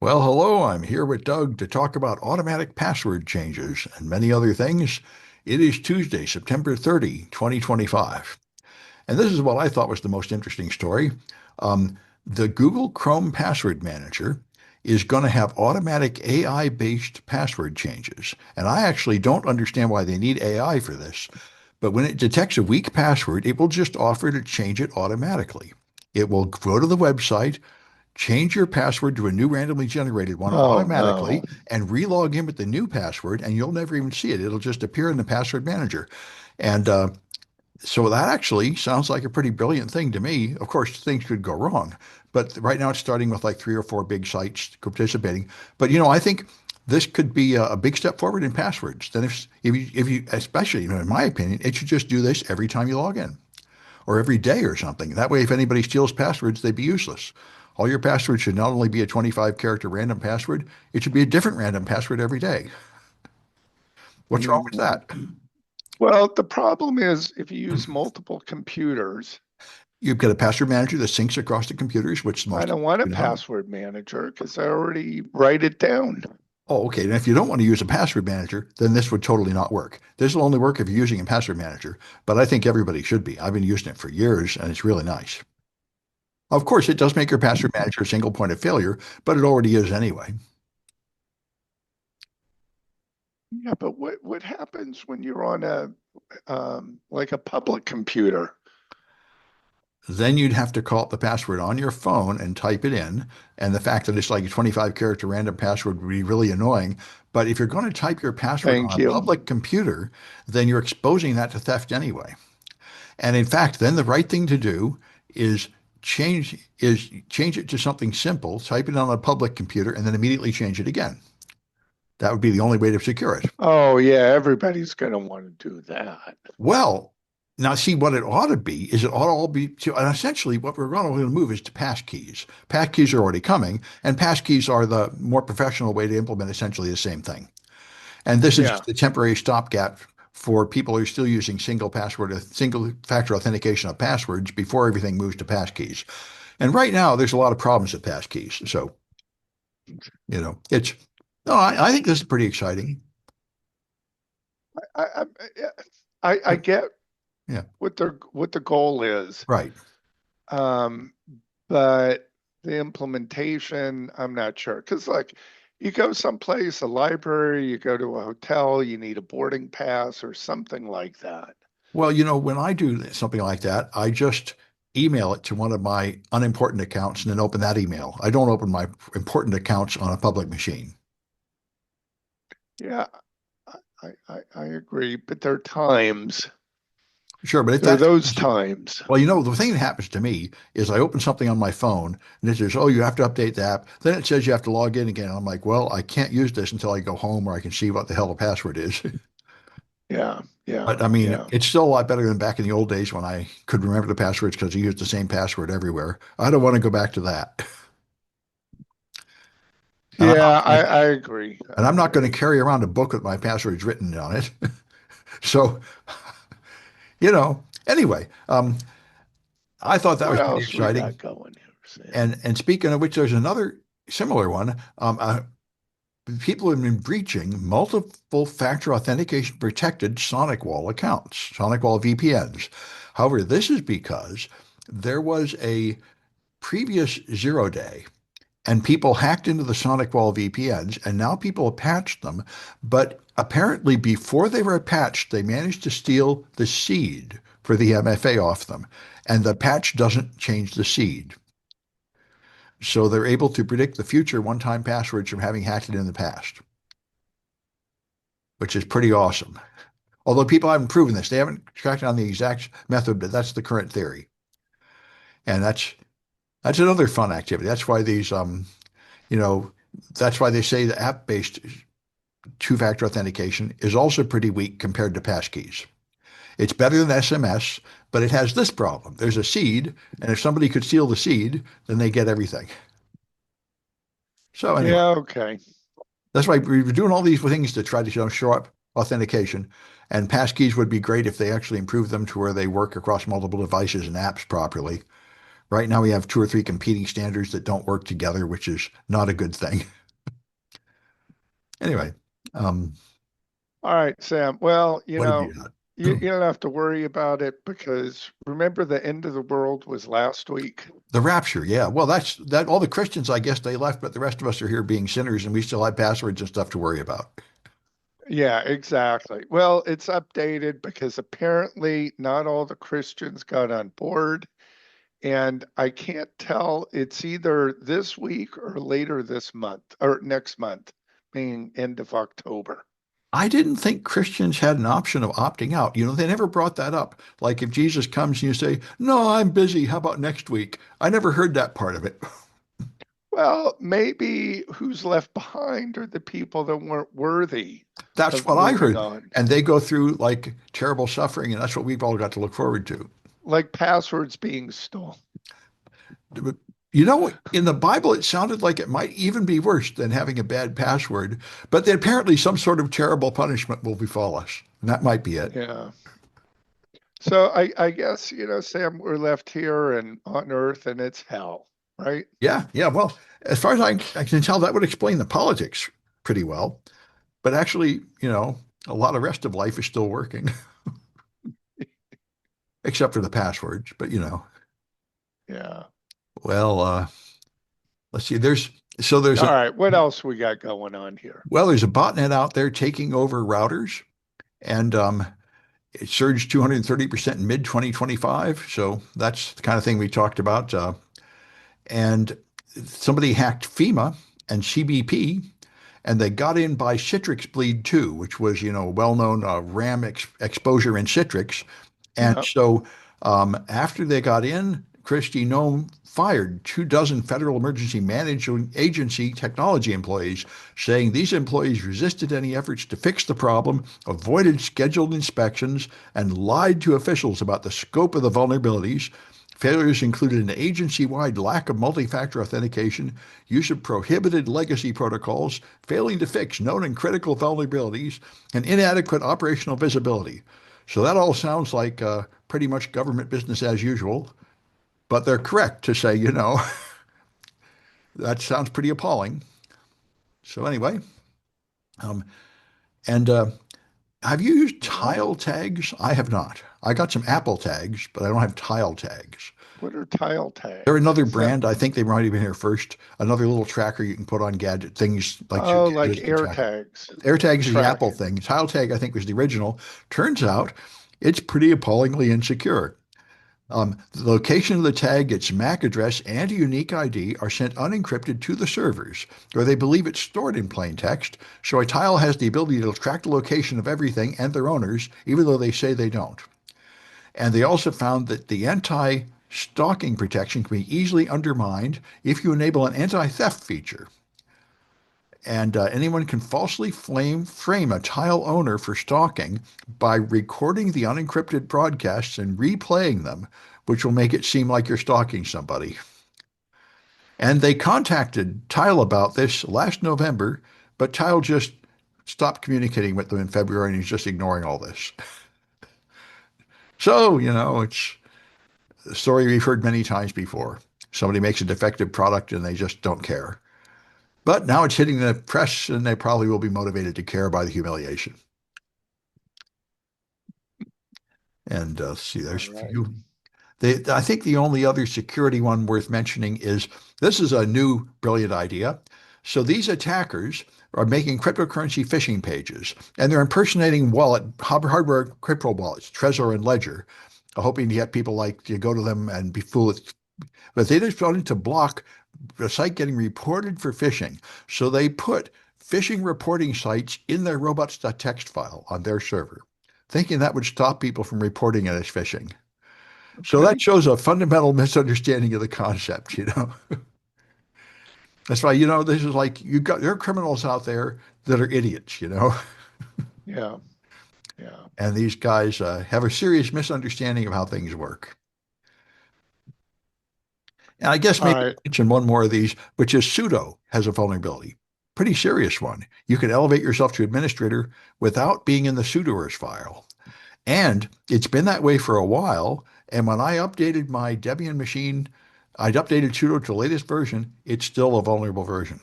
Well, hello, I'm here with Doug to talk about automatic password changes and many other things. It is Tuesday, September 30, 2025. And this is what I thought was the most interesting story. The Google Chrome Password Manager is going to have automatic AI-based password changes. And I actually don't understand why they need AI for this, but when it detects a weak password, it will just offer to change it automatically. It will go to the website, change your password to a new randomly generated one Oh no. automatically, and relog in with the new password, and you'll never even see it. It'll just appear in the password manager. And so that actually sounds like a pretty brilliant thing to me. Of course, things could go wrong, but right now it's starting with like three or four big sites participating. But I think this could be a big step forward in passwords. Then if you especially, in my opinion, it should just do this every time you log in or every day or something. That way, if anybody steals passwords, they'd be useless. All your passwords should not only be a 25 character random password, it should be a different random password every day. What's wrong with Mm. that? Well, the problem is if you use multiple computers, You've got a password manager that syncs across the computers, which I most don't want a do not. password manager because I already write it down. Oh, okay. And if you don't want to use a password manager, then this would totally not work. This will only work if you're using a password manager, but I think everybody should be. I've been using it for years, and it's really nice. Of course, it does make your password manager a single point of failure, but it already is anyway. Yeah, but what happens when you're on a like a public computer? Then you'd have to call up the password on your phone and type it in. And the fact that it's like a 25 character random password would be really annoying. But if you're going to type your password on Thank a you. public computer, then you're exposing that to theft anyway. And in fact, then the right thing to do is change it to something simple, type it on a public computer, and then immediately change it again. That would be the only way to secure it. Oh yeah, everybody's going to want to do that. Well, now see what it ought to be is it ought to all be to, and essentially what we're going to move is to passkeys. Passkeys are already coming, and passkeys are the more professional way to implement essentially the same thing. And this is Yeah. just a temporary stopgap for people who are still using single factor authentication of passwords before everything moves to passkeys. And right now, there's a lot of problems with passkeys. So, it's no, I think this is pretty exciting. I I I get Yeah, what the goal is. right. Um, but the implementation, I'm not sure. Because, like, you go someplace, a library, you go to a hotel, you need a boarding pass or something like that. Well, when I do something like that, I just email it to one of my unimportant accounts and then open that email. I don't open my important accounts on a public machine. Yeah, I agree. But there are times, Sure, but if there are that's those times. well, the thing that happens to me is I open something on my phone and it says, "Oh, you have to update the app." Then it says you have to log in again. I'm like, "Well, I can't use this until I go home where I can see what the hell the password is." Yeah, yeah, But I mean, yeah. it's still a lot better than back in the old days when I could remember the passwords because I used the same password everywhere. I don't want to go back to that. And I'm Yeah, not gonna, I agree. and I I'm not going to agree. carry around a book with my passwords written on it. So, anyway, I thought that What was pretty else we exciting. got going here, Sam? And speaking of which, there's another similar one. People have been breaching multiple factor authentication protected Sonic Wall accounts, Sonic Wall VPNs. However, this is because there was a previous 0 day and people hacked into the Sonic Wall VPNs and now people have patched them. But apparently, before they were patched, they managed to steal the seed for the MFA off them. And the patch doesn't change the seed. So they're able to predict the future one-time passwords from having hacked it in the past, which is pretty awesome. Although people haven't proven this, they haven't cracked down the exact method, but that's the current theory. And that's another fun activity. That's why you know, that's why they say the app-based two-factor authentication is also pretty weak compared to passkeys. It's better than SMS, but it has this problem. There's a seed, and if somebody could steal the seed, then they get everything. So anyway, Yeah, okay. that's why we're doing all these things to try to show up authentication. And passkeys would be great if they actually improve them to where they work across multiple devices and apps properly. Right now, we have two or three competing standards that don't work together, which is not a good thing. Anyway, um, All right, Sam. Well, what have you got? you don't have to worry about it because remember the end of the world was last week. The rapture, yeah. Well, that's that. All the Christians, I guess, they left, but the rest of us are here being sinners, and we still have passwords and stuff to worry about. Yeah, exactly. Well, it's updated because apparently not all the Christians got on board. And I can't tell, it's either this week or later this month or next month, meaning end of October. I didn't think Christians had an option of opting out. They never brought that up. Like if Jesus comes and you say, "No, I'm busy. How about next week?" I never heard that part of it. Well, maybe who's left behind are the people that weren't worthy That's of what I moving heard. on. And they go through like terrible suffering, and that's what we've all got to look forward to. Like passwords being stolen. But, in the Bible, it sounded like it might even be worse than having a bad password, but that apparently some sort of terrible punishment will befall us. And that might be it. Yeah. So I guess, Sam, we're left here and on Earth and it's hell, right? Yeah, yeah. Well, as far as I can tell, that would explain the politics pretty well. But actually, a lot of rest of life is still working, except for the passwords. But Yeah. well, let's see. There's All a right. What else we got going on here? there's a botnet out there taking over routers, and it surged 230% in mid 2025. So that's the kind of thing we talked about. And somebody hacked FEMA and CBP, and they got in by Citrix Bleed 2, which was, well-known RAM exposure in Citrix. And Yeah. so after they got in, Christy Nome fired 24 Federal Emergency Management Agency technology employees, saying these employees resisted any efforts to fix the problem, avoided scheduled inspections, and lied to officials about the scope of the vulnerabilities. Failures included an agency-wide lack of multi-factor authentication, use of prohibited legacy protocols, failing to fix known and critical vulnerabilities, and inadequate operational visibility. So that all sounds like pretty much government business as usual, but they're correct to say, that sounds pretty appalling. So anyway, um, and have you used Yeah. tile tags? I have not. I got some Apple tags, but I don't have tile tags. What are tile They're tags? another Is that, brand. I think they might have been here first. Another little tracker you can put on gadget things like your oh, like gadgets to air track it. tags AirTags to is the track Apple it? thing. Tile tag, I think, was the original. Turns out it's pretty appallingly insecure. The location of the tag, its MAC address, and a unique ID are sent unencrypted to the servers, where they believe it's stored in plain text, so a tile has the ability to track the location of everything and their owners, even though they say they don't. And they also found that the anti-stalking protection can be easily undermined if you enable an anti-theft feature. And anyone can falsely frame a tile owner for stalking by recording the unencrypted broadcasts and replaying them, which will make it seem like you're stalking somebody. And they contacted Tile about this last November, but Tile just stopped communicating with them in February and he's just ignoring all this. So, it's a story we've heard many times before. Somebody makes a defective product and they just don't care. But now it's hitting the press and they probably will be motivated to care by the humiliation. And see, All there's right. few. I think the only other security one worth mentioning is this is a new brilliant idea. So these attackers are making cryptocurrency phishing pages, and they're impersonating hardware crypto wallets, Trezor and Ledger, hoping to get people like to go to them and be fooled. But they just wanted to block the site getting reported for phishing. So they put phishing reporting sites in their robots.txt file on their server, thinking that would stop people from reporting it as phishing. So that Okay. shows a fundamental misunderstanding of the concept. That's why, this is like there are criminals out there that are idiots. Yeah. Yeah. And these guys have a serious misunderstanding of how things work. And I guess All maybe right. mention one more of these, which is sudo has a vulnerability. Pretty serious one. You can elevate yourself to administrator without being in the sudoers file. And it's been that way for a while. And when I updated my Debian machine, I'd updated sudo to the latest version. It's still a vulnerable version.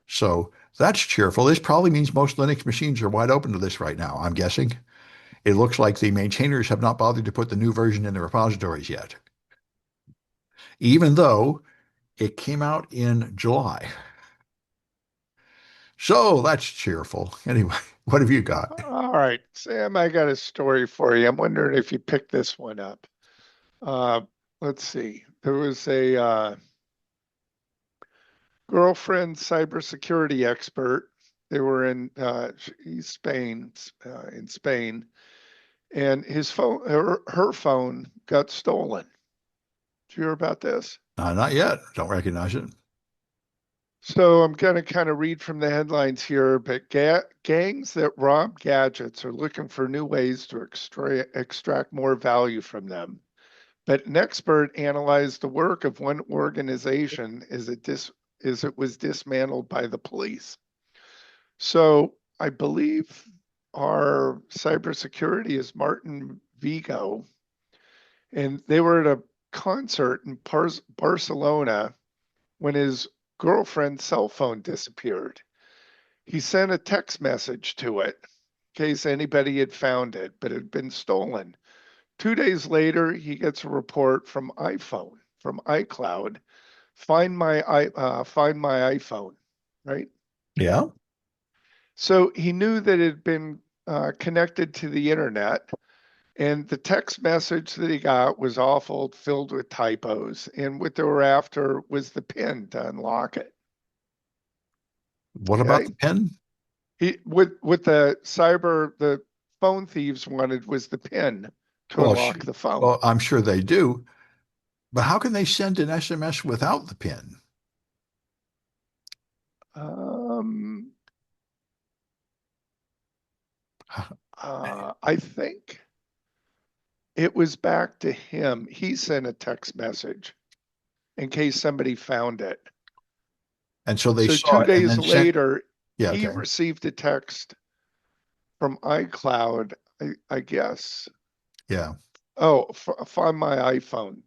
So That's cheerful. This probably means most Linux machines are wide open to this right now, I'm guessing. It looks like the maintainers have not bothered to put the new version in the repositories yet, even though it came out in July. So that's cheerful. Anyway, what have you got? All right, Sam, I got a story for you. I'm wondering if you picked this one up. Uh, let's see. There was a girlfriend cybersecurity expert. They were in Spain, in Spain, and his phone, her phone got stolen. Did you hear about this? Not yet. Don't recognize it. So I'm going to kind of read from the headlines here, but gangs that rob gadgets are looking for new ways to extract more value from them. But an expert analyzed the work of one organization as it was dismantled by the police. So I believe our cybersecurity is Martin Vigo, and they were at a concert in Barcelona when his girlfriend's cell phone disappeared. He sent a text message to it in case anybody had found it, but it had been stolen. 2 days later, he gets a report from iCloud. Find my iPhone, right? Yeah. So he knew that it had been connected to the internet, and the text message that he got was awful, filled with typos. And what they were after was the PIN to unlock it. What about Okay. the pen? What the phone thieves wanted was the PIN to Well, unlock the phone. well, I'm sure they do, but how can they send an SMS without the pin? Um, I think it was back to him. He sent a text message in case somebody found it. And so they So saw two it and days then sent, later, yeah, he okay. received a text from iCloud, I guess. Yeah. Oh, find my iPhone.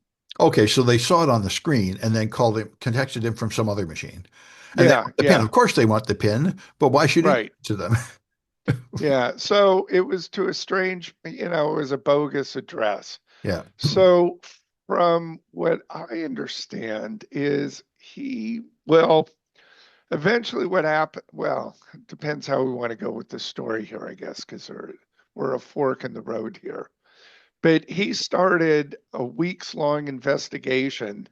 Okay, so they saw it on the screen and then called him, contacted him from some other machine. And they Yeah, want the pin. yeah, Of course they want the pin, but why should you give right. it to them? Yeah. So it was to a strange, it was a bogus address. Yeah. So from what I understand is well, eventually what happened, well, it depends how we want to go with the story here, I guess, because we're a fork in the road here. But he started a weeks long investigation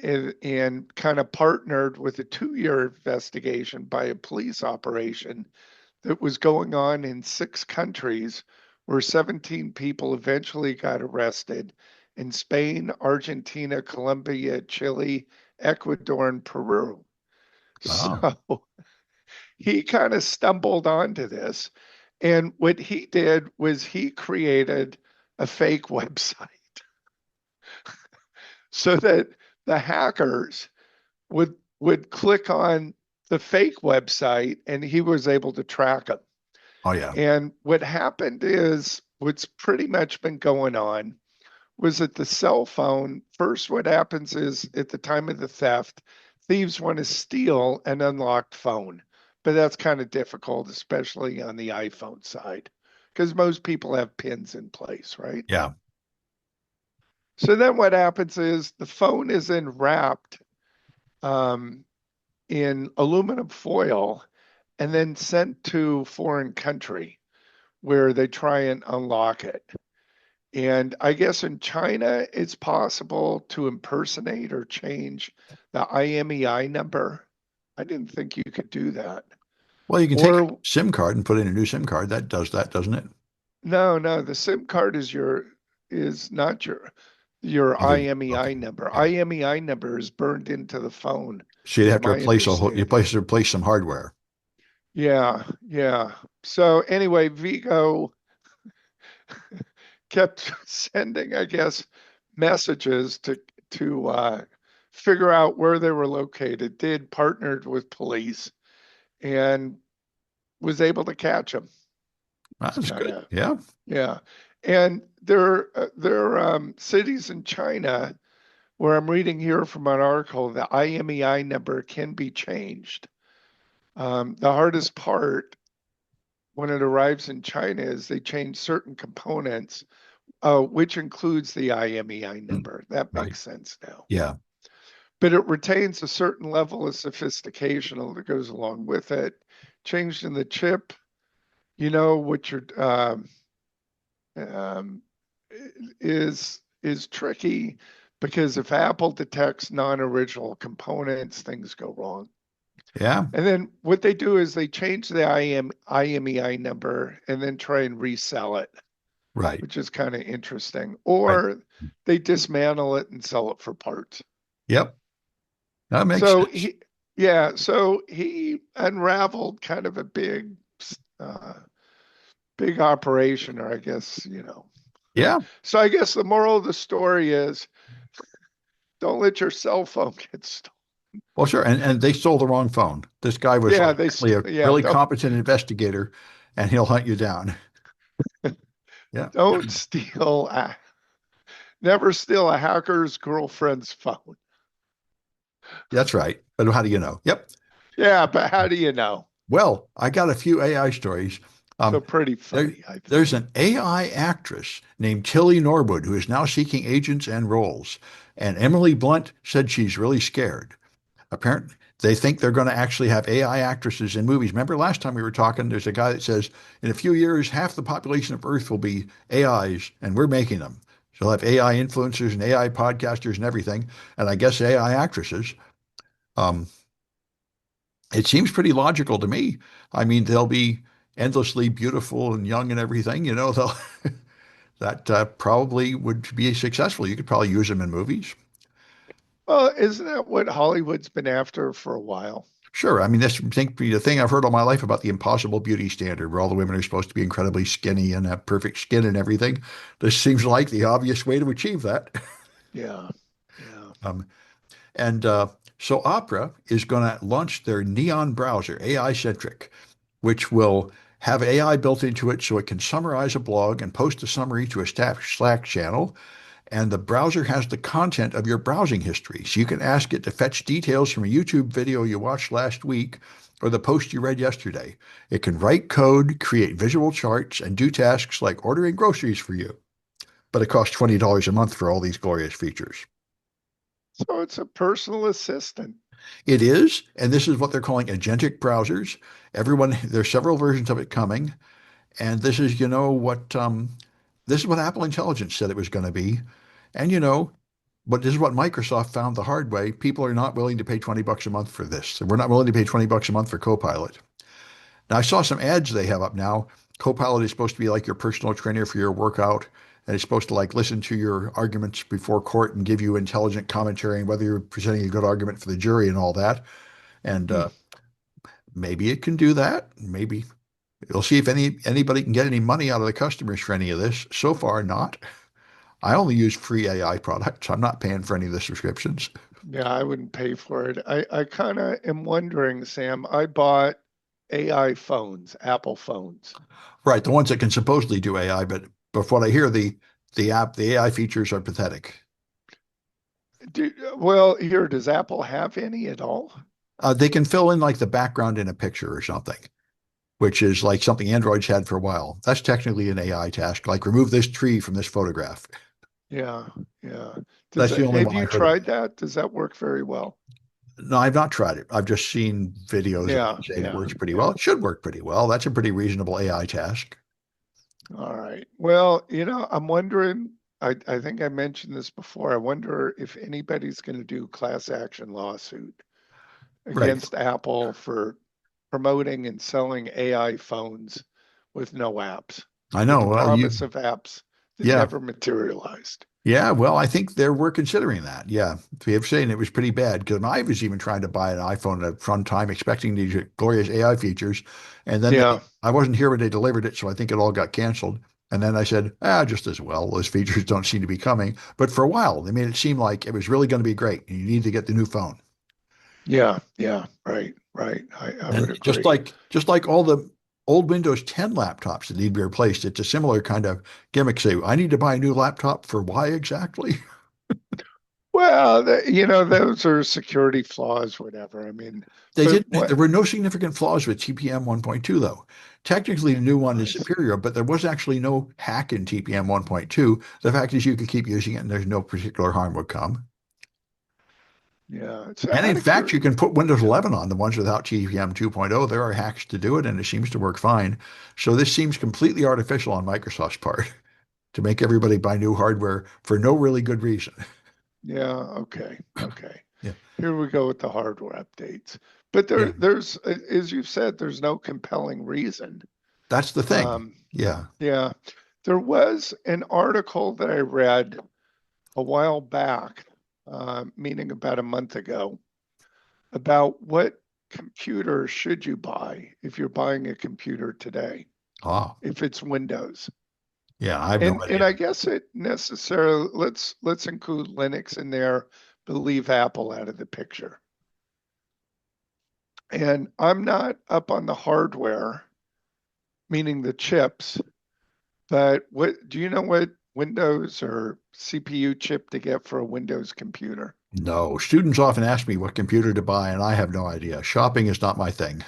and kind of partnered with a 2 year investigation by a police operation that was going on in 6 countries, where 17 people eventually got arrested in Spain, Argentina, Colombia, Chile, Ecuador, and Peru. Oh, So he kind of stumbled onto this. And what he did was he created a fake website so that the hackers would click on the fake website and he was able to track them. oh yeah. And what happened is what's pretty much been going on was that the cell phone, first, what happens is at the time of the theft, thieves want to steal an unlocked phone. But that's kind of difficult, especially on the iPhone side, because most people have pins in place, right? Yeah. So then what happens is the phone is enwrapped um, in aluminum foil and then sent to a foreign country where they try and unlock it. And I guess in China, it's possible to impersonate or change the IMEI number. I didn't think you could do that. Well, you can take a Or SIM card and put in a new SIM card. That does that, doesn't it? no, no, the SIM card is not your Either. Okay. IMEI number. Yeah. IMEI number is burned into the phone, So you'd is have to my replace a whole, understanding. replace some hardware. Yeah, yeah. So anyway, Vigo kept sending, I guess, messages to figure out where they were located. Did partnered with police and was able to catch them. It's That's kind good. of Yeah. yeah. And there are cities in China where I'm reading here from an article the IMEI number can be changed. The hardest part when it arrives in China is they change certain components, which includes the IMEI Mm, number. That right. makes sense now. Yeah. But it retains a certain level of sophistication that goes along with it. Changed in the chip, what you're um, is tricky because if Apple detects non-original components, things go wrong. Yeah. And then what they do is they change the IMEI number and then try and resell it, Right. which is kind of interesting. Right. Or they dismantle it and sell it for parts. Yep. That makes So sense. he unraveled kind of a uh, big operation, or I guess, Yeah. So I guess the moral of the story is don't let your cell phone get stolen. Well, sure. And they stole the wrong phone. This guy was Yeah, like really a yeah, really competent investigator, and he'll hunt you down. Yeah. don't steal, never steal a hacker's girlfriend's phone. That's right. But how do you know? Yep. Yeah, but how do you know? Well, I got a few AI stories. So Um, pretty there, funny, I there's think. an AI actress named Tilly Norwood who is now seeking agents and roles. And Emily Blunt said she's really scared. Apparently, they think they're going to actually have AI actresses in movies. Remember last time we were talking, there's a guy that says in a few years, half the population of Earth will be AIs, and we're making them. So they'll have AI influencers and AI podcasters and everything, and I guess AI actresses. Um, it seems pretty logical to me. I mean, they'll be endlessly beautiful and young and everything. They'll that probably would be successful. You could probably use them in movies. Well, isn't that what Hollywood's been after for a while? Sure. I mean, this think the thing I've heard all my life about the impossible beauty standard, where all the women are supposed to be incredibly skinny and have perfect skin and everything. This seems like the obvious way to achieve that. Yeah, yeah. Um, and so Opera is going to launch their Neon browser, AI centric, which will have AI built into it so it can summarize a blog and post a summary to a staff Slack channel. And the browser has the content of your browsing history. So you can ask it to fetch details from a YouTube video you watched last week or the post you read yesterday. It can write code, create visual charts, and do tasks like ordering groceries for you. But it costs $20 a month for all these glorious features. So it's a personal assistant. It is, and this is what they're calling agentic browsers. There's several versions of it coming, and this is what Apple Intelligence said it was going to be. And but this is what Microsoft found the hard way. People are not willing to pay $20 a month for this. We're not willing to pay $20 a month for Copilot. Now, I saw some ads they have up now. Copilot is supposed to be like your personal trainer for your workout, and it's supposed to like listen to your arguments before court and give you intelligent commentary on whether you're presenting a good argument for the jury and all that. And Hmm. maybe it can do that. Maybe we'll see if anybody can get any money out of the customers for any of this. So far, not. I only use free AI products. I'm not paying for any of the subscriptions. Yeah, I wouldn't pay for it. I kind of am wondering, Sam. I bought AI phones, Apple phones. Right, the ones that can supposedly do AI, but what I hear, the AI features are pathetic. Well, here, does Apple have any at all? They can fill in like the background in a picture or something, which is like something Androids had for a while. That's technically an AI task, like remove this tree from this photograph. Yeah, yeah. That's the only Have one you I heard of. tried that? Does that work very well? No, I've not tried it. I've just seen videos of it Yeah, saying it yeah, works pretty well. yeah. It should work pretty well. That's a pretty reasonable AI task. All right. Well, I'm wondering, I think I mentioned this before. I wonder if anybody's going to do class action lawsuit Right. against Apple for promoting and selling AI phones with no apps, I with know. the Well, promise of apps that yeah. never materialized. Yeah, well, I think they were considering that. Yeah, we have saying it was pretty bad because I was even trying to buy an iPhone at one time, expecting these glorious AI features, and then Yeah, I wasn't here when they delivered it, so I think it all got canceled. And then I said, just as well, those features don't seem to be coming. But for a while, they made it seem like it was really going to be great, and you need to get the new phone. yeah, yeah. Right, right. I would And just agree. like just like all the old Windows 10 laptops that need to be replaced, it's a similar kind of gimmick. Say, I need to buy a new laptop for why exactly? Well, those are security flaws, whatever. I mean, They but didn't, what? there were no significant flaws with TPM 1.2, though. Technically, the new one is Nice. superior, but there was actually no hack in TPM 1.2. The fact is, you could keep using it and there's no particular harm would come. Yeah. So And in out of fact, you curiosity, can put Windows yeah, 11 on the ones without TPM 2.0. There are hacks to do it, and it seems to work fine. So this seems completely artificial on Microsoft's part to make everybody buy new hardware for no really good reason. yeah, okay, okay. Yeah, Here we go with the hardware updates. But yeah, there's, as you said, there's no compelling reason. that's the thing. Um, Yeah. yeah, there was an article that I read a while back, meaning about a month ago, about what computer should you buy if you're buying a computer today, Oh, if it's Windows. yeah. I have no And idea. I guess it necessarily let's include Linux in there, but leave Apple out of the picture. And I'm not up on the hardware, meaning the chips, but what do you know what Windows or CPU chip to get for a Windows computer? No, students often ask me what computer to buy, and I have no idea. Shopping is not my thing.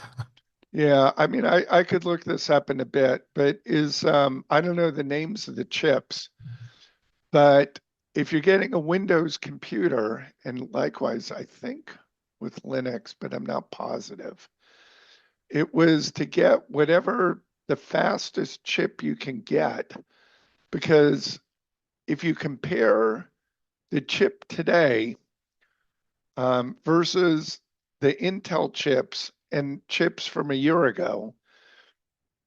Yeah, I mean I could look this up in a bit, but is I don't know the names of the chips, but if you're getting a Windows computer, and likewise I think with Linux, but I'm not positive, it was to get whatever the fastest chip you can get, because if you compare the chip today versus the Intel chips and chips from a year ago,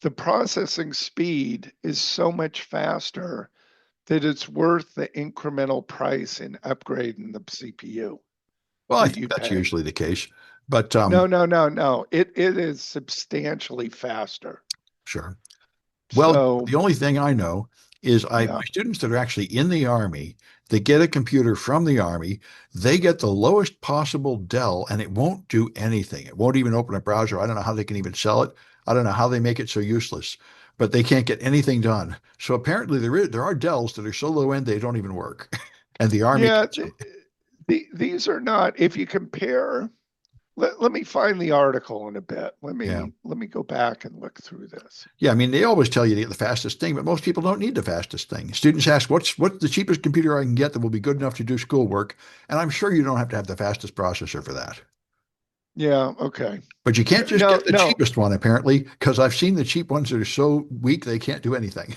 the processing speed is so much faster that it's worth the incremental price in upgrading the CPU Well, I that think you that's pay. usually the case, but No, no, no, no. It is substantially faster. sure. Well, So, the only thing I know is my yeah, students that are actually in the Army, they get a computer from the Army, they get the lowest possible Dell, and it won't do anything. It won't even open a browser. I don't know how they can even sell it. I don't know how they make it so useless, but they can't get anything done. So apparently there are Dells that are so low end they don't even work, and the Army yeah. gets them. These are not. If you compare, let me find the article in a bit. Yeah. Let me go back and look through this. Yeah, I mean, they always tell you to get the fastest thing, but most people don't need the fastest thing. Students ask, what's the cheapest computer I can get that will be good enough to do schoolwork? And I'm sure you don't have to have the fastest processor for that. Yeah. Okay. But you can't just No, get the no. cheapest one, apparently, because I've seen the cheap ones that are so weak they can't do anything.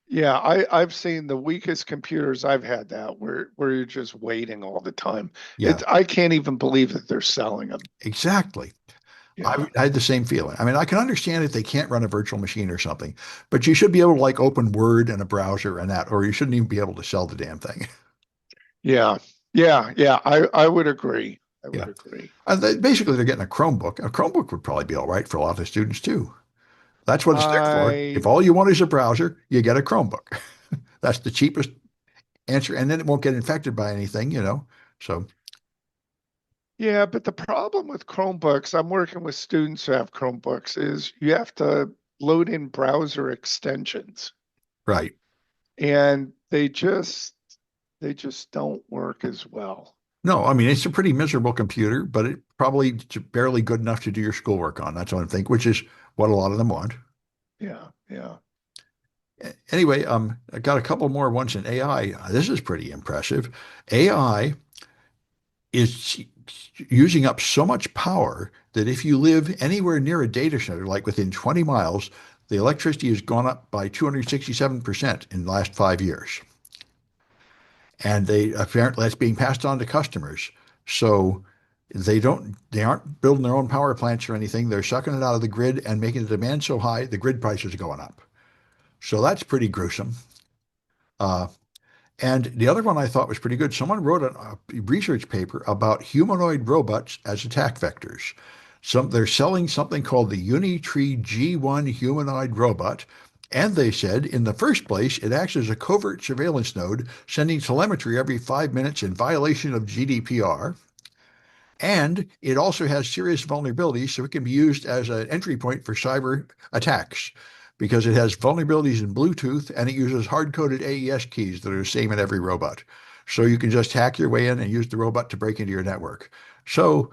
Yeah, I've seen the weakest computers I've had that where you're just waiting all the time. Yeah, I can't even believe that they're selling them. exactly. Yeah. I had the same feeling. I mean, I can understand if they can't run a virtual machine or something, but you should be able to like open Word and a browser and that, or you shouldn't even be able to sell the damn thing. Yeah. Yeah. Yeah. I would agree. I would Yeah. agree. Basically, they're getting a Chromebook. A Chromebook would probably be all right for a lot of students too. That's what it's there for. If I all you want is a browser, you get a Chromebook. That's the cheapest answer, and then it won't get infected by anything. So, Yeah, but the problem with Chromebooks, I'm working with students who have Chromebooks, is you have to load in browser extensions right. and they just don't work as well. No, I mean, it's a pretty miserable computer, but it probably barely good enough to do your schoolwork on. That's what I think, which is what a lot of them want. Yeah, yeah. Anyway, I got a couple more ones in AI. This is pretty impressive. AI is using up so much power that if you live anywhere near a data center, like within 20 miles, the electricity has gone up by 267% in the last 5 years. And they apparently that's being passed on to customers. So they aren't building their own power plants or anything. They're sucking it out of the grid and making the demand so high, the grid prices are going up. So that's pretty gruesome. Uh, And the other one I thought was pretty good. Someone wrote a research paper about humanoid robots as attack vectors. They're selling something called the Unitree G1 humanoid robot. And they said, in the first place, it acts as a covert surveillance node, sending telemetry every 5 minutes in violation of GDPR. And it also has serious vulnerabilities, so it can be used as an entry point for cyber attacks because it has vulnerabilities in Bluetooth and it uses hard coded AES keys that are the same in every robot. So you can just hack your way in and use the robot to break into your network. So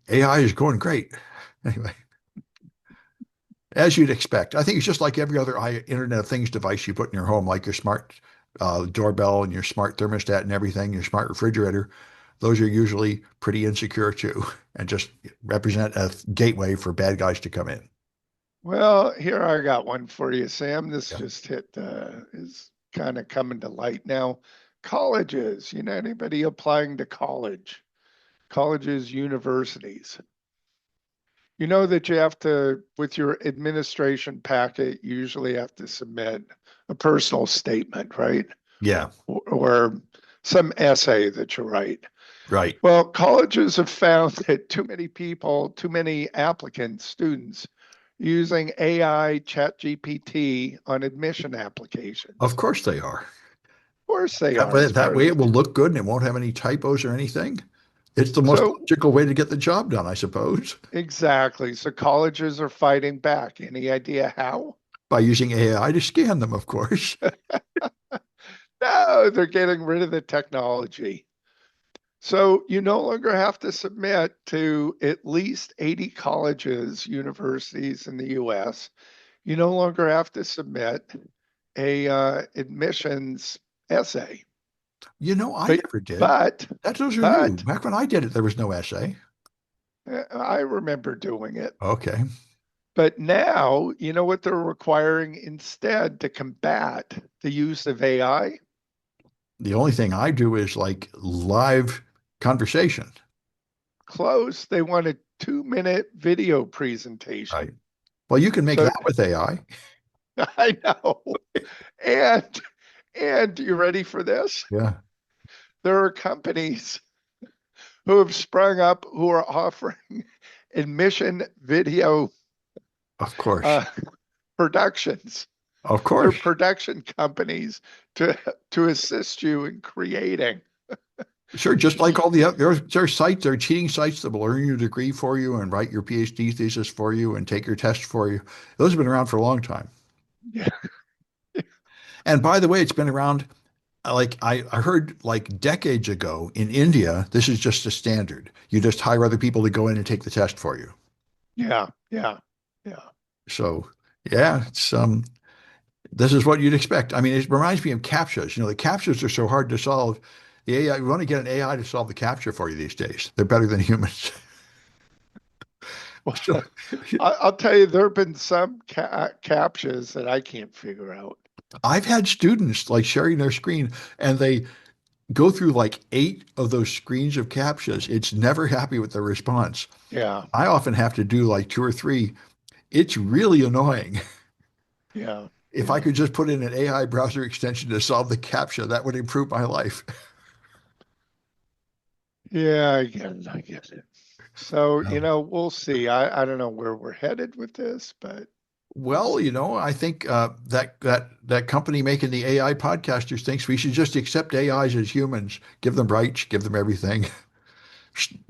AI is going great. Anyway, as you'd expect. I think it's just like every other Internet of Things device you put in your home, like your smart doorbell and your smart thermostat and everything, your smart refrigerator. Those are usually pretty insecure too, and just represent a gateway for bad guys to come in. Well, here I got one for you, Sam. This Yeah. just is kind of coming to light now. Colleges, anybody applying to colleges, universities. You know that you have to, with your administration packet, you usually have to submit a personal statement, right? Yeah. Or some essay that you write. Right. Well, colleges have found that too many people, too many applicants, students, using AI chat GPT on admission Of applications. course they are. Of course they That are. way, It's that part of way the it will look good and it won't have any typos or anything. It's the most so logical way to get the job done, I suppose, exactly. So colleges are fighting back. Any idea how? by using AI to scan them, of course. No, they're getting rid of the technology. So you no longer have to submit to at least 80 colleges, universities in the US. You no longer have to submit a admissions essay. I But never did. but Those are new. but Back when I did it, there was no essay. I remember doing it. Okay. But now, you know what they're requiring instead to combat the use of AI? The only thing I do is like live conversation. Close. They want a 2-minute video Right. presentation. Well, you can make So that with AI. I know. And you ready for this? Yeah, There are companies who have sprung up who are offering admission video of course. uh, productions. Of They're course. production companies to assist you in creating. Sure, just like all the other, there are sites, there are cheating sites that will earn your degree for you and write your PhD thesis for you and take your test for you. Those have been around for a long time. Yeah, And by the way, it's been around like I heard like decades ago in India, this is just a standard. You just hire other people to go in and take the test for you. yeah, yeah, yeah, So yeah, it's this is what you'd expect. I mean, it reminds me of CAPTCHAs. The CAPTCHAs are so hard to solve. The AI, you want to get an AI to solve the CAPTCHA for you these days. They're better than humans. Well, So I'll tell you, there have been some captchas that I can't figure out. I've had students like sharing their screen and they go through like 8 of those screens of CAPTCHAs. It's never happy with the response. Yeah, I often have to do like 2 or 3. It's really annoying. yeah, If I yeah, could just put in an AI browser extension to solve the CAPTCHA, that would improve my life. yeah. I get it. I get it. So, Um, we'll see. I don't know where we're headed with this, but we'll well, see. I think that company making the AI podcasters thinks we should just accept AIs as humans, give them rights, give them everything,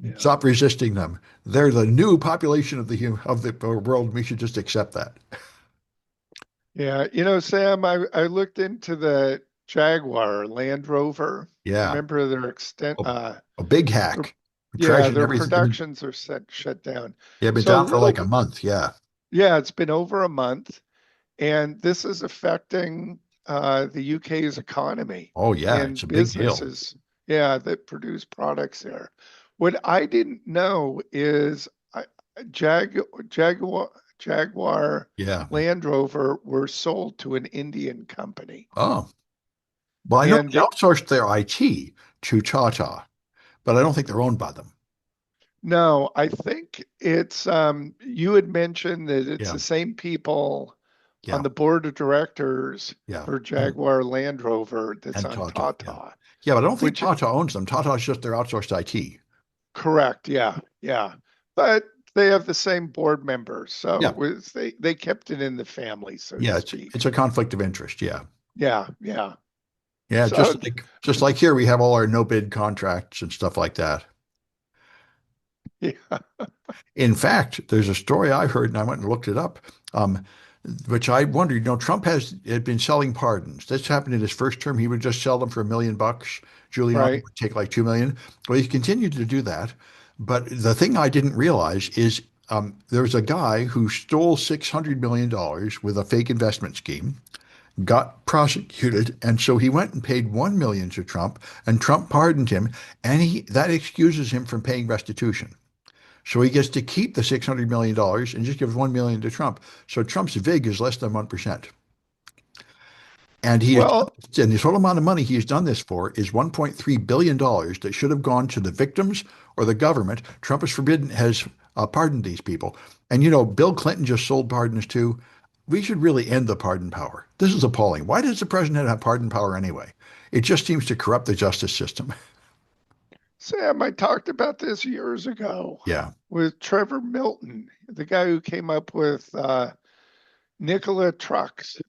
Yeah. stop resisting them. They're the new population of the world. We should just accept that. Yeah. Sam, I looked into the Jaguar Land Rover. Yeah, Remember their extent a, a big their, hack, yeah, trashing their everything. productions are shut down. Yeah, been So a down for little like a bit, month. Yeah. yeah, it's been over a month, and this is affecting the UK's economy Oh yeah, it's and a big deal. businesses, yeah, that produce products there. What I didn't know is Jag, Jaguar, Jaguar Yeah. Land Rover were sold to an Indian company. Oh, well, I know And they outsourced their IT to Tata, but I don't think they're owned by them. no, I think it's you had mentioned that it's Yeah. the same people on Yeah. the board of directors Yeah. for Jaguar Land Rover that's And on Tata. Yeah. Tata, Yeah, but I don't think which Tata owns them. Tata's just their outsourced IT. correct, yeah, yeah. But they have the same board members, so Yeah. it was they kept it in the family, so to Yeah, it's speak. a conflict of interest. Yeah. Yeah, yeah. Yeah, So just like here we have all our no bid contracts and stuff like that. yeah, In fact, there's a story I heard and I went and looked it up. Um, which I wonder, Trump had been selling pardons. This happened in his first term. He would just sell them for $1 million. Giuliani Right. would take like 2 million. Well, he continued to do that. But the thing I didn't realize is there was a guy who stole $600 million with a fake investment scheme, got prosecuted, and so he went and paid 1 million to Trump, and Trump pardoned him, and he that excuses him from paying restitution. So he gets to keep the $600 million and just gives 1 million to Trump. So Trump's VIG is less than 1%. And Well, and the total amount of money he's done this for is $1.3 billion that should have gone to the victims or the government. Trump has pardoned these people. And Bill Clinton just sold pardons too. We should really end the pardon power. This is appalling. Why does the president have pardon power anyway? It just seems to corrupt the justice system. Sam, I talked about this years ago Yeah. with Trevor Milton, the guy who came up with Nikola trucks.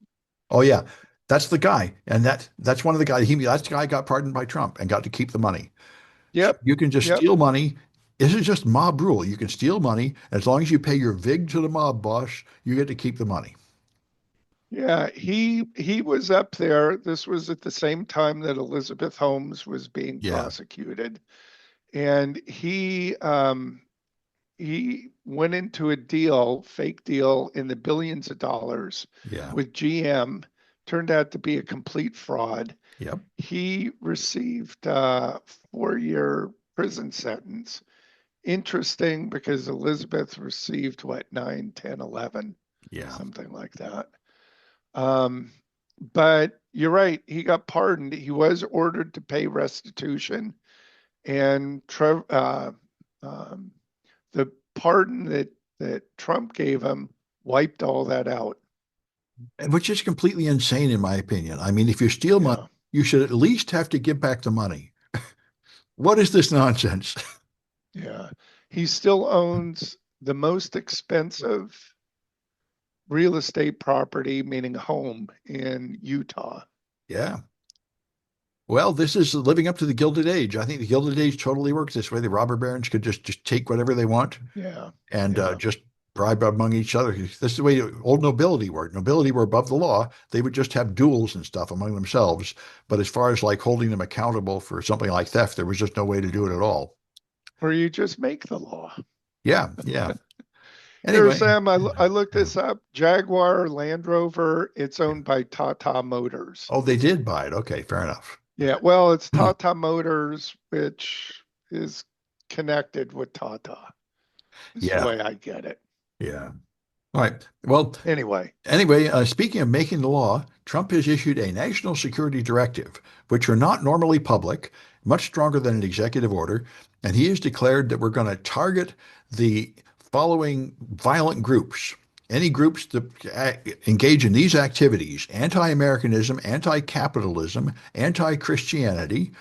Oh yeah. That's the guy. And that's one of the guys. That's the guy got pardoned by Trump and got to keep the money. So Yep. you can just Yep. steal money. This is just mob rule. You can steal money. As long as you pay your VIG to the mob boss, you get to keep the money. Yeah, he was up there. This was at the same time that Elizabeth Holmes was being Yeah, prosecuted, and he went into a deal, fake deal in the billions of dollars yeah, with GM. Turned out to be a complete fraud. yep, He received a 4-year prison sentence. Interesting because Elizabeth received what, 9, 10, 11, yeah. something like that. Um, but you're right. He got pardoned. He was ordered to pay restitution, and um, the pardon that Trump gave him wiped all that out. Which is completely insane in my opinion. I mean, if you steal money, Yeah, you should at least have to give back the money. What is this nonsense? yeah. He still owns the most expensive real estate property, meaning home in Utah. Yeah. Well, this is living up to the Gilded Age. I think the Gilded Age totally works this way. The robber barons could just take whatever they want Yeah, and yeah. just bribe among each other. This is the way old nobility worked. Nobility were above the law. They would just have duels and stuff among themselves. But as far as like holding them accountable for something like theft, there was just no way to do it at all. Or you just make the law. Yeah, yeah. Here, Anyway, Sam, I looked yeah. this up. Jaguar Land Rover, it's owned by Tata Motors. Oh, they did buy it. Okay, fair enough. Yeah, well, it's Tata Motors, which is connected with Tata. It's the Yeah, way I get it. yeah. All right. Well, Anyway, anyway, speaking of making the law, Trump has issued a national security directive, which are not normally public, much stronger than an executive order, and he has declared that we're going to target the following violent groups. Any groups that engage in these activities: anti-Americanism, anti-capitalism, anti-Christianity,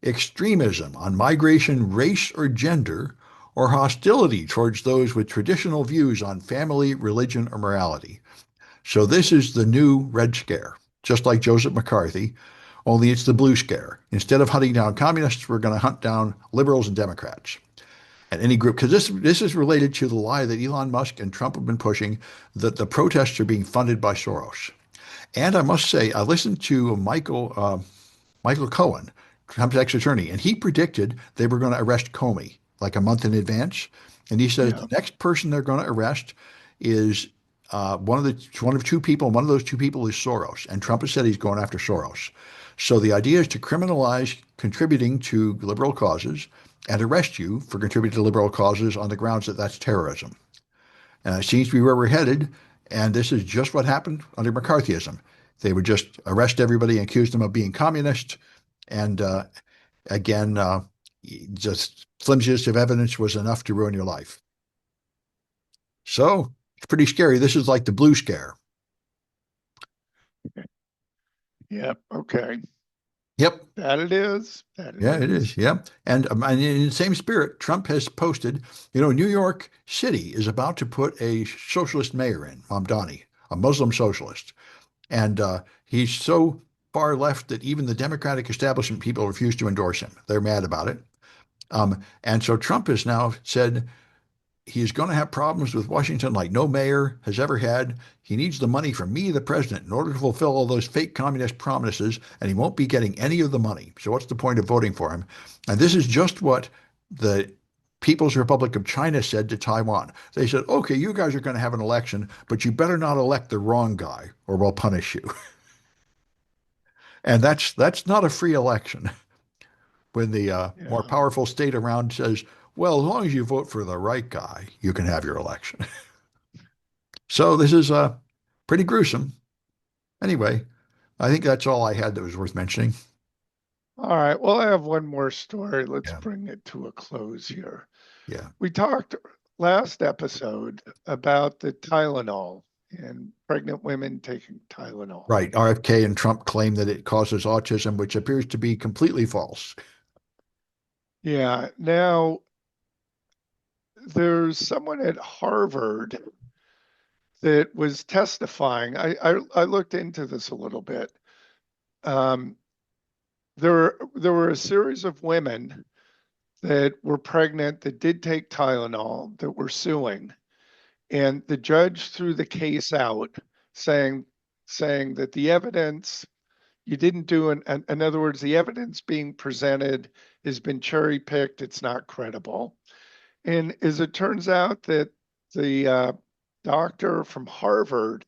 extremism on migration, race, or gender, or hostility towards those with traditional views on family, religion, or morality. So this is the new Red Scare, just like Joseph McCarthy, only it's the Blue Scare. Instead of hunting down communists, we're going to hunt down liberals and Democrats. And any group, because this is related to the lie that Elon Musk and Trump have been pushing that the protests are being funded by Soros. And I must say, I listened to Michael Cohen, Trump's ex-attorney, and he predicted they were going to arrest Comey like a month in advance. And he said yeah. the next person they're going to arrest is one of two people. One of those two people is Soros, and Trump has said he's going after Soros. So the idea is to criminalize contributing to liberal causes and arrest you for contributing to liberal causes on the grounds that that's terrorism. And it seems to be where we're headed. And this is just what happened under McCarthyism. They would just arrest everybody and accuse them of being communist. And again, just flimsiest of evidence was enough to ruin your life. So it's pretty scary. This is like the blue scare. Yep. Okay. Yep. That it is. That it Yeah, it is. is. Yeah. And in the same spirit, Trump has posted, New York City is about to put a socialist mayor in, Mamdani, a Muslim socialist. And he's so far left that even the Democratic establishment people refuse to endorse him. They're mad about it. And so Trump has now said he is going to have problems with Washington like no mayor has ever had. He needs the money from me, the president, in order to fulfill all those fake communist promises, and he won't be getting any of the money. So what's the point of voting for him? And this is just what the People's Republic of China said to Taiwan. They said, okay, you guys are going to have an election, but you better not elect the wrong guy or we'll punish you. And that's not a free election when the more Yeah. powerful state around says, well, as long as you vote for the right guy, you can have your election. So this is pretty gruesome. Anyway, I think that's all I had that was worth mentioning. All right. Well, I have one more story. Let's Yeah, bring it to a close here. yeah, We talked last episode about the Tylenol and pregnant women taking Tylenol. right. RFK and Trump claim that it causes autism, which appears to be completely false. Yeah. Now, there's someone at Harvard that was testifying. I looked into this a little bit. Um, there were a series of women that were pregnant that did take Tylenol that were suing, and the judge threw the case out, saying that the evidence you didn't do in other words, the evidence being presented has been cherry picked. It's not credible. And as it turns out that the doctor from Harvard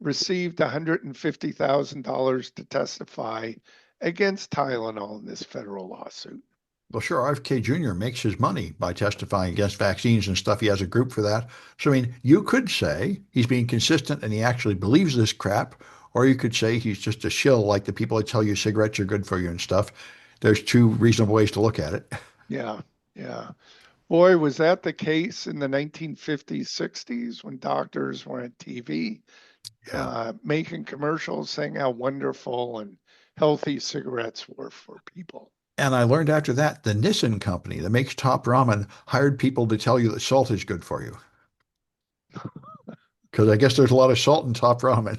received $150,000 to testify against Tylenol in this federal lawsuit. Well, sure, RFK Jr. makes his money by testifying against vaccines and stuff. He has a group for that. So, I mean, you could say he's being consistent and he actually believes this crap, or you could say he's just a shill like the people that tell you cigarettes are good for you and stuff. There's two reasonable ways to look at it. Yeah, yeah. Boy, was that the case in the 1950s, 60s when doctors were on TV Yeah. making commercials saying how wonderful and healthy cigarettes were for people. And I learned after that the Nissin company that makes top ramen hired people to tell you that salt is good for you. Because I guess there's a lot of salt in top ramen.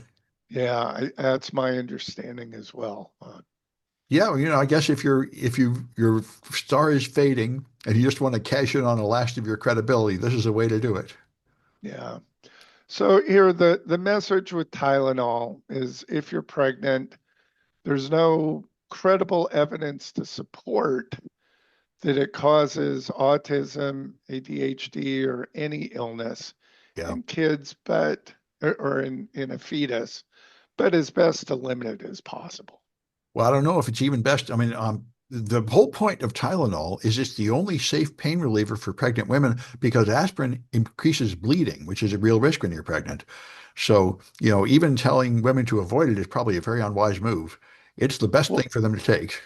Yeah, that's my understanding as well. Yeah, well, I guess if your star is fading and you just want to cash in on the last of your credibility, this is a way to do it. Yeah. So here the message with Tylenol is if you're pregnant, there's no credible evidence to support that it causes autism, ADHD, or any illness Yeah. in kids, but or in a fetus, but as best to limit it as possible. Well, I don't know if it's even best. I mean, the whole point of Tylenol is it's the only safe pain reliever for pregnant women because aspirin increases bleeding, which is a real risk when you're pregnant. So, even telling women to avoid it is probably a very unwise move. It's the best thing Well, for them to take.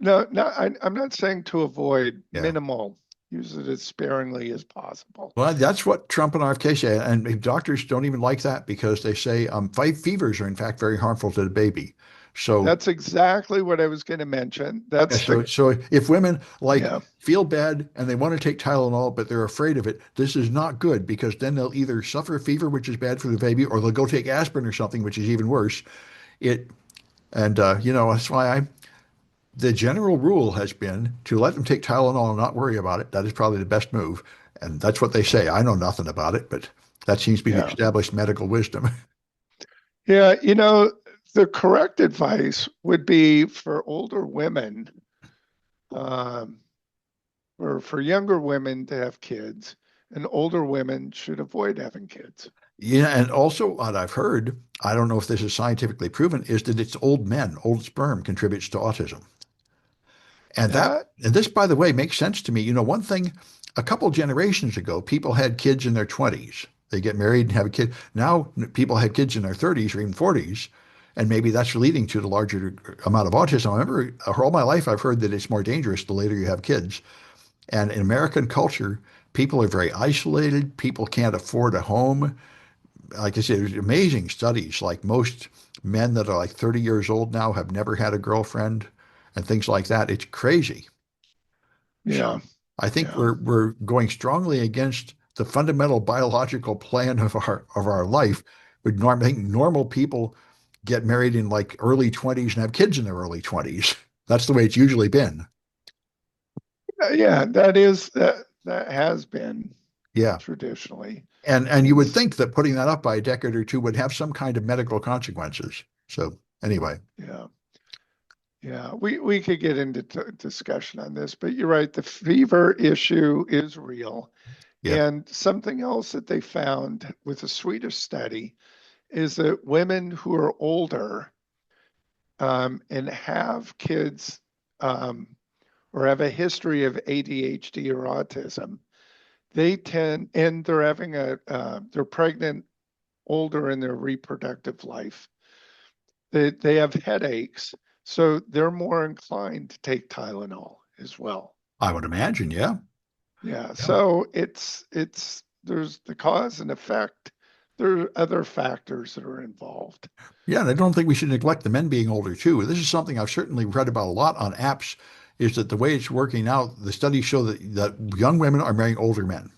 no, no, I'm not saying to avoid Yeah. minimal, use it as sparingly as possible. Well, that's what Trump and RFK say. And doctors don't even like that because they say fight fevers are, in fact, very harmful to the baby. So, That's exactly what I was going to mention. yeah, That's so, the, so if women like yeah, feel bad and they want to take Tylenol, but they're afraid of it, this is not good because then they'll either suffer a fever, which is bad for the baby, or they'll go take aspirin or something, which is even worse. It and that's why the general rule has been to let them take Tylenol and not worry about it. That is probably the best move, and that's what they say. I know nothing about it, but that seems to be the yeah, established medical wisdom. yeah. The correct advice would be for older women, um, or for younger women to have kids, and older women should avoid having kids. Yeah, and also what I've heard, I don't know if this is scientifically proven, is that it's old men, old sperm contributes to autism. And that, That, and this, by the way, makes sense to me. One thing, a couple generations ago, people had kids in their 20s. They get married and have a kid. Now people have kids in their 30s or even 40s, and maybe that's leading to the larger amount of autism. I remember all my life I've heard that it's more dangerous the later you have kids. And in American culture, people are very isolated. People can't afford a home. Like I said, there's amazing studies. Like most men that are like 30 years old now have never had a girlfriend and things like that. It's crazy. yeah, So I think yeah, we're going strongly against the fundamental biological plan of our life. I think normal people get married in like early 20s and have kids in their early 20s. That's the way it's usually been. yeah. That is that has been. Yeah. traditionally. And you And would think that putting that up by a decade or two would have some kind of medical consequences. So anyway, yeah, yeah, we could get into discussion on this, but you're right. The fever issue is real. yeah, And something else that they found with a Swedish study is that women who are older and have kids um, or have a history of ADHD or autism, they tend, and they're having they're pregnant older in their reproductive life. They have headaches, so they're more inclined to take Tylenol as well. I would imagine. Yeah. Yeah, Yeah. so it's there's the cause and effect. There are other factors that are involved. Yeah. And I don't think we should neglect the men being older too. This is something I've certainly read about a lot on apps, is that the way it's working out, the studies show that young women are marrying older men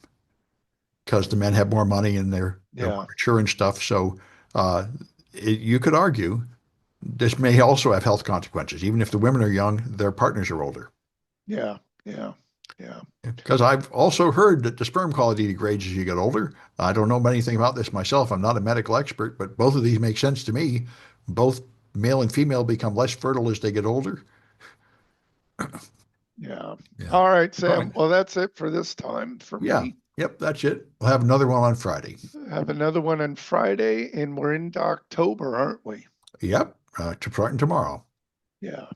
because the men have more money and they're more Yeah, mature and stuff. So uh, you could argue this may also have health consequences. Even if the women are young, their partners are older. yeah, yeah, yeah, Because I've also heard that the sperm quality degrades as you get older. I don't know anything about this myself. I'm not a medical expert, but both of these make sense to me. Both male and female become less fertile as they get older. yeah. Yeah. All right, All right. Sam. Well, that's it for this time for Yeah. me. Yep. That's it. We'll have another one on Friday. Have another one on Friday, and we're into October, aren't we? Yep. To starting tomorrow. Yeah.